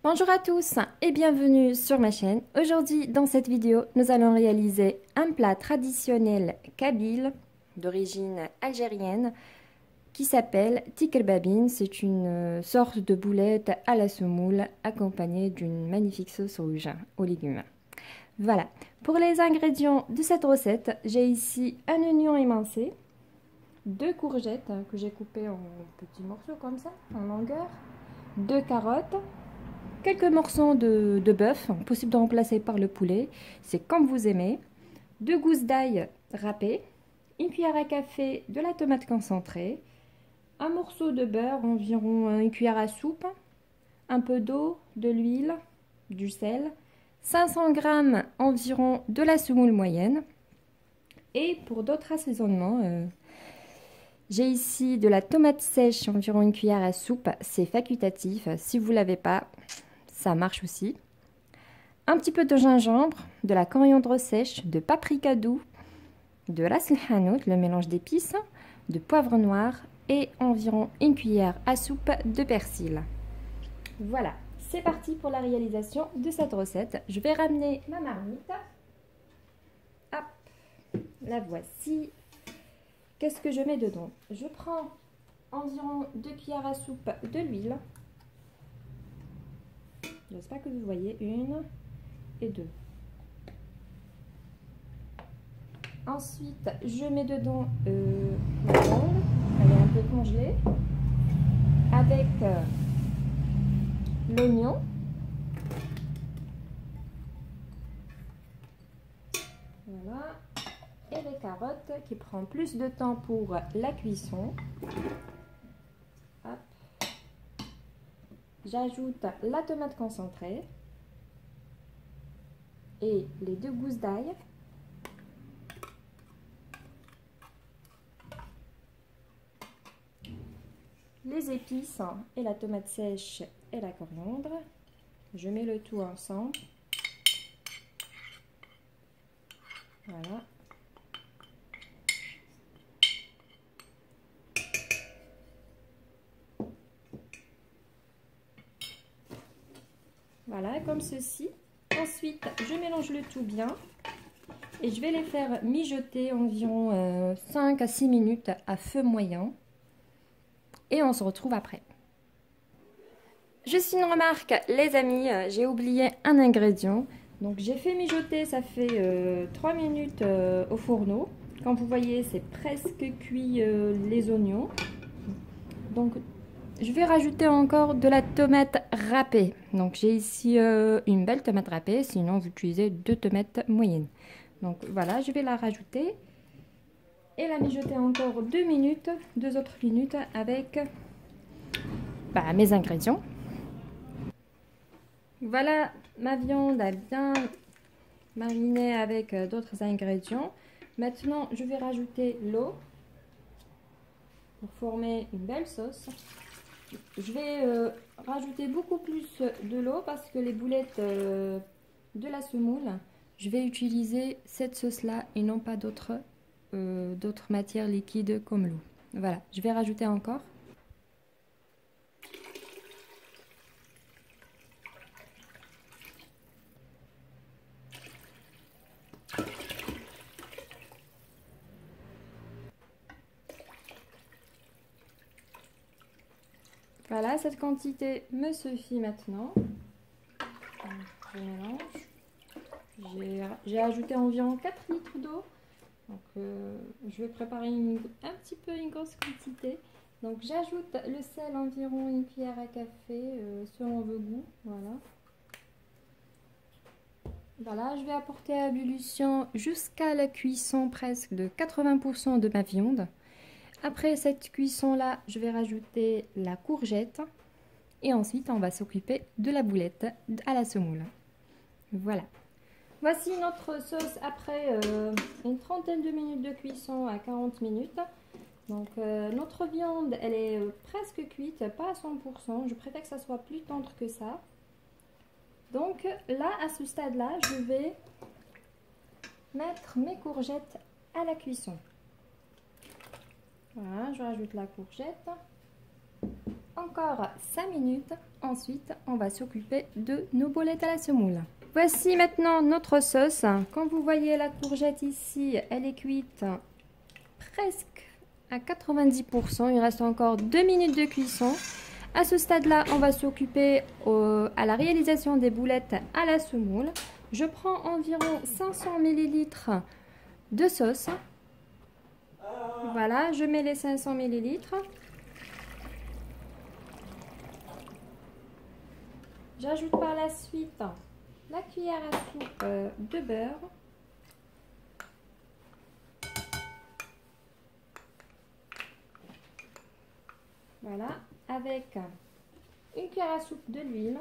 Bonjour à tous et bienvenue sur ma chaîne. Aujourd'hui, dans cette vidéo, nous allons réaliser un plat traditionnel kabyle d'origine algérienne qui s'appelle tikelbabine. C'est une sorte de boulette à la semoule accompagnée d'une magnifique sauce rouge aux légumes. Voilà, pour les ingrédients de cette recette, j'ai ici un oignon émincé, 2 courgettes que j'ai coupées en petits morceaux comme ça, en longueur, 2 carottes, quelques morceaux de bœuf, possible de remplacer par le poulet, c'est comme vous aimez, 2 gousses d'ail râpées, une cuillère à café de la tomate concentrée, un morceau de beurre, environ une cuillère à soupe, un peu d'eau, de l'huile, du sel, 500 g environ de la semoule moyenne. Et pour d'autres assaisonnements, j'ai ici de la tomate sèche, environ une cuillère à soupe, c'est facultatif, si vous ne l'avez pas, ça marche aussi. Un petit peu de gingembre, de la coriandre sèche, de paprika doux, de ras el hanout, le mélange d'épices, de poivre noir et environ une cuillère à soupe de persil. Voilà, c'est parti pour la réalisation de cette recette. Je vais ramener ma marmite. Hop, la voici. Qu'est-ce que je mets dedans? Je prends environ 2 cuillères à soupe de l'huile. J'espère que vous voyez, 1 et 2. Ensuite, je mets dedans la viande, elle est un peu congelée, avec l'oignon, voilà, et les carottes qui prend plus de temps pour la cuisson. Hop. J'ajoute la tomate concentrée et les 2 gousses d'ail. Les épices et la tomate sèche et la coriandre. Je mets le tout ensemble. Voilà. Voilà, comme ceci. Ensuite, je mélange le tout bien et je vais les faire mijoter environ 5 à 6 minutes à feu moyen. Et on se retrouve après. Juste une remarque, les amis, j'ai oublié un ingrédient. Donc j'ai fait mijoter, ça fait 3 minutes au fourneau. Comme vous voyez, c'est presque cuit les oignons. Donc je vais rajouter encore de la tomate râpée. Donc j'ai ici une belle tomate râpée, sinon vous utilisez 2 tomates moyennes. Donc voilà, je vais la rajouter. Et la mijoter encore 2 minutes, 2 autres minutes avec mes ingrédients. Voilà, ma viande a bien mariné avec d'autres ingrédients. Maintenant, je vais rajouter l'eau pour former une belle sauce. Je vais rajouter beaucoup plus de l'eau parce que les boulettes de la semoule, je vais utiliser cette sauce-là et non pas d'autres matières liquides comme l'eau. Voilà, je vais rajouter encore. Voilà, cette quantité me suffit maintenant. Je mélange. J'ai ajouté environ 4 litres d'eau. Donc, je vais préparer une grosse quantité. Donc, j'ajoute le sel, environ une cuillère à café, selon vos goûts. Voilà. Voilà, je vais apporter à ébullition jusqu'à la cuisson presque de 80% de ma viande. Après cette cuisson-là, je vais rajouter la courgette. Et ensuite, on va s'occuper de la boulette à la semoule. Voilà. Voici notre sauce après une trentaine de minutes de cuisson à 40 minutes. Donc notre viande, elle est presque cuite, pas à 100%. Je préfère que ça soit plus tendre que ça. Donc là, à ce stade-là, je vais mettre mes courgettes à la cuisson. Voilà, je rajoute la courgette. encore 5 minutes. Ensuite, on va s'occuper de nos boulettes à la semoule. Voici maintenant notre sauce. Comme vous voyez, la courgette ici, elle est cuite presque à 90%. Il reste encore 2 minutes de cuisson. À ce stade-là, on va s'occuper à la réalisation des boulettes à la semoule. Je prends environ 500 ml de sauce. Voilà, je mets les 500 ml. J'ajoute par la suite la cuillère à soupe de beurre. Voilà, avec une cuillère à soupe de l'huile.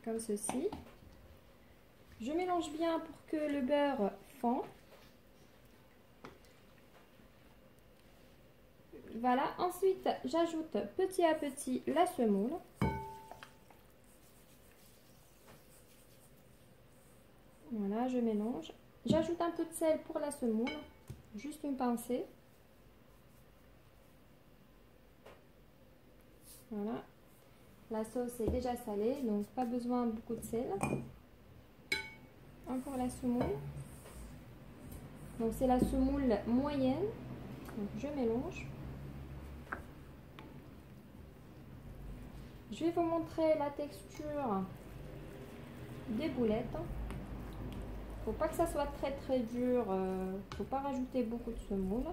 Comme ceci. Je mélange bien pour que le beurre fond. Voilà, ensuite j'ajoute petit à petit la semoule. Voilà, je mélange. J'ajoute un peu de sel pour la semoule, juste une pincée. Voilà, la sauce est déjà salée, donc pas besoin de beaucoup de sel. Encore la semoule. Donc c'est la semoule moyenne. Donc je mélange. Je vais vous montrer la texture des boulettes. Faut pas que ça soit très dur. Faut pas rajouter beaucoup de semoule.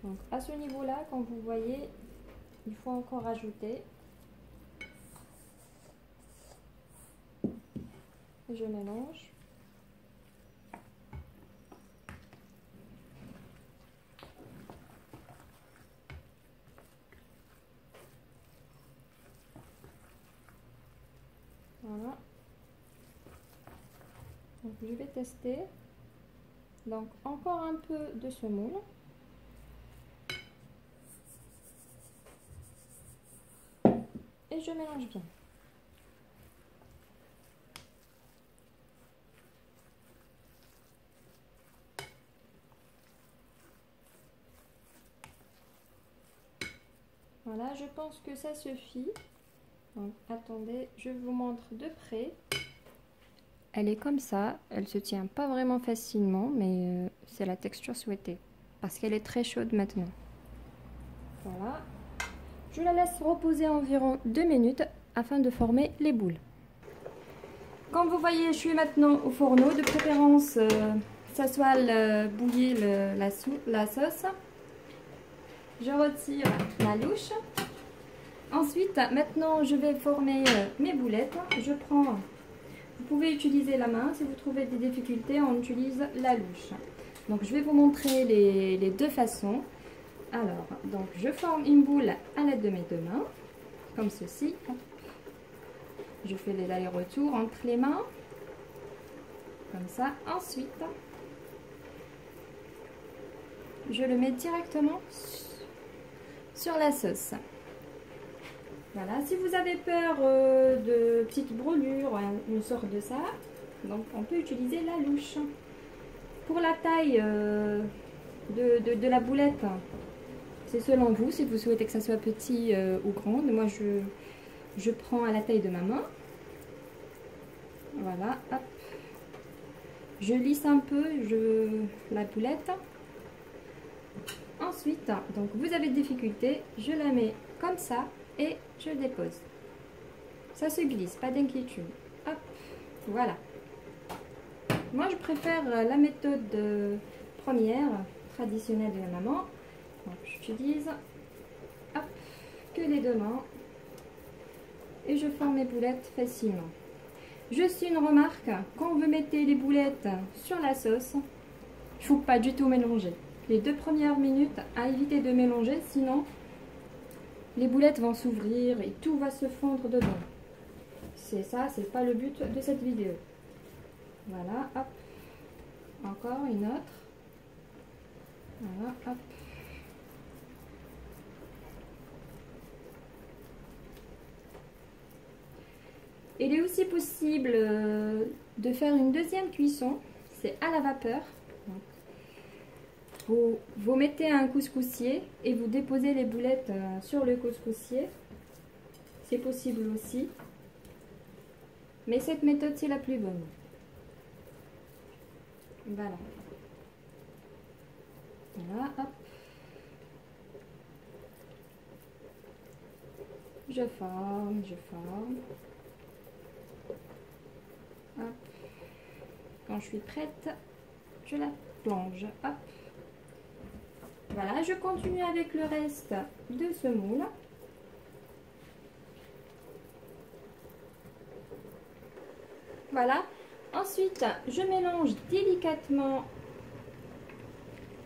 Donc à ce niveau-là, comme vous voyez, il faut encore rajouter. Je mélange. Voilà. Donc je vais tester. Donc encore un peu de semoule. Et je mélange bien. Voilà, je pense que ça suffit. Donc attendez, je vous montre de près. Elle est comme ça, elle se tient pas vraiment facilement, mais c'est la texture souhaitée. Parce qu'elle est très chaude maintenant. Voilà. Je la laisse reposer environ 2 minutes afin de former les boules. Comme vous voyez, je suis maintenant au fourneau. De préférence, ça soit bouillir la sauce. Je retire la louche. Ensuite, maintenant, je vais former mes boulettes. Je prends, vous pouvez utiliser la main. Si vous trouvez des difficultés, on utilise la louche. Donc, je vais vous montrer les deux façons. Alors, donc, je forme une boule à l'aide de mes deux mains, comme ceci. Je fais les allers-retours entre les mains, comme ça. Ensuite, je le mets directement sur la sauce. Voilà, si vous avez peur de petites brûlures, une sorte de ça, donc on peut utiliser la louche. Pour la taille de la boulette, c'est selon vous, si vous souhaitez que ça soit petit ou grande. Moi, je prends à la taille de ma main. Voilà, hop. Je lisse un peu la boulette. Ensuite, donc vous avez des difficultés, je la mets comme ça et je dépose. Ça se glisse, pas d'inquiétude. Hop, voilà. Moi, je préfère la méthode première, traditionnelle de la maman. Donc, j'utilise que les deux mains et je forme mes boulettes facilement. Juste une remarque, quand vous mettez les boulettes sur la sauce, il ne faut pas du tout mélanger. Les 2 premières minutes, à éviter de mélanger, sinon les boulettes vont s'ouvrir et tout va se fondre dedans. C'est ça, c'est pas le but de cette vidéo. Voilà, hop. Encore une autre. Voilà, hop. Il est aussi possible de faire une deuxième cuisson, c'est à la vapeur. Vous mettez un couscoussier et vous déposez les boulettes sur le couscoussier. C'est possible aussi. Mais cette méthode, c'est la plus bonne. Voilà. Voilà, hop. Je forme. Hop. Quand je suis prête, je la plonge. Hop. Voilà, je continue avec le reste de ce moule. Voilà. Ensuite, je mélange délicatement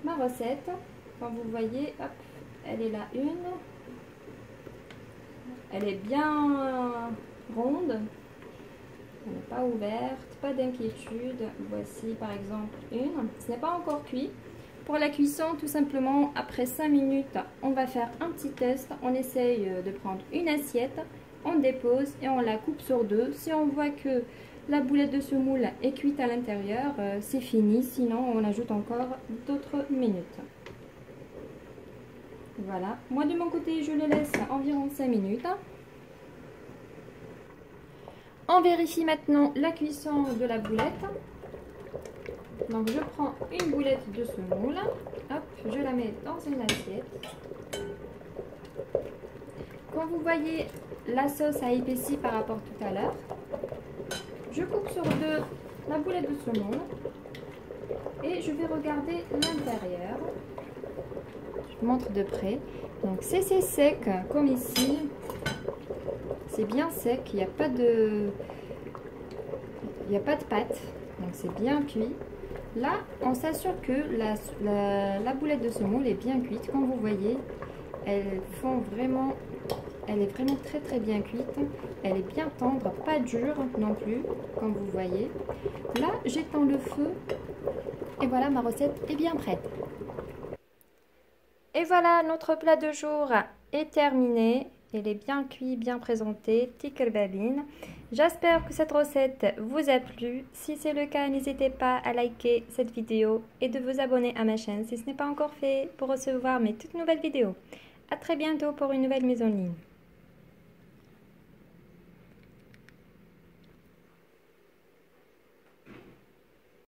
ma recette. Comme vous voyez, hop, elle est là une. Elle est bien ronde. Elle n'est pas ouverte, pas d'inquiétude. Voici par exemple une. Ce n'est pas encore cuit. Pour la cuisson, tout simplement, après 5 minutes, on va faire un petit test. On essaye de prendre une assiette, on dépose et on la coupe sur deux. Si on voit que la boulette de semoule est cuite à l'intérieur, c'est fini. Sinon, on ajoute encore d'autres minutes. Voilà. Moi, de mon côté, je le laisse environ 5 minutes. On vérifie maintenant la cuisson de la boulette. Donc, je prends une boulette de semoule. Hop, je la mets dans une assiette. Comme vous voyez, la sauce a épaissi par rapport tout à l'heure. Je coupe sur deux la boulette de semoule et je vais regarder l'intérieur. Je vous montre de près. Donc c'est sec comme ici. C'est bien sec, il n'y a pas de pâte. Donc c'est bien cuit. Là, on s'assure que la boulette de semoule est bien cuite. Comme vous voyez, elle est vraiment très bien cuite. Elle est bien tendre, pas dure non plus, comme vous voyez. Là, j'éteins le feu et voilà, ma recette est bien prête. Et voilà, notre plat de jour est terminé. Il est bien cuit, bien présenté, tikka babine. J'espère que cette recette vous a plu. Si c'est le cas, n'hésitez pas à liker cette vidéo et de vous abonner à ma chaîne si ce n'est pas encore fait pour recevoir mes toutes nouvelles vidéos. À très bientôt pour une nouvelle mise en ligne.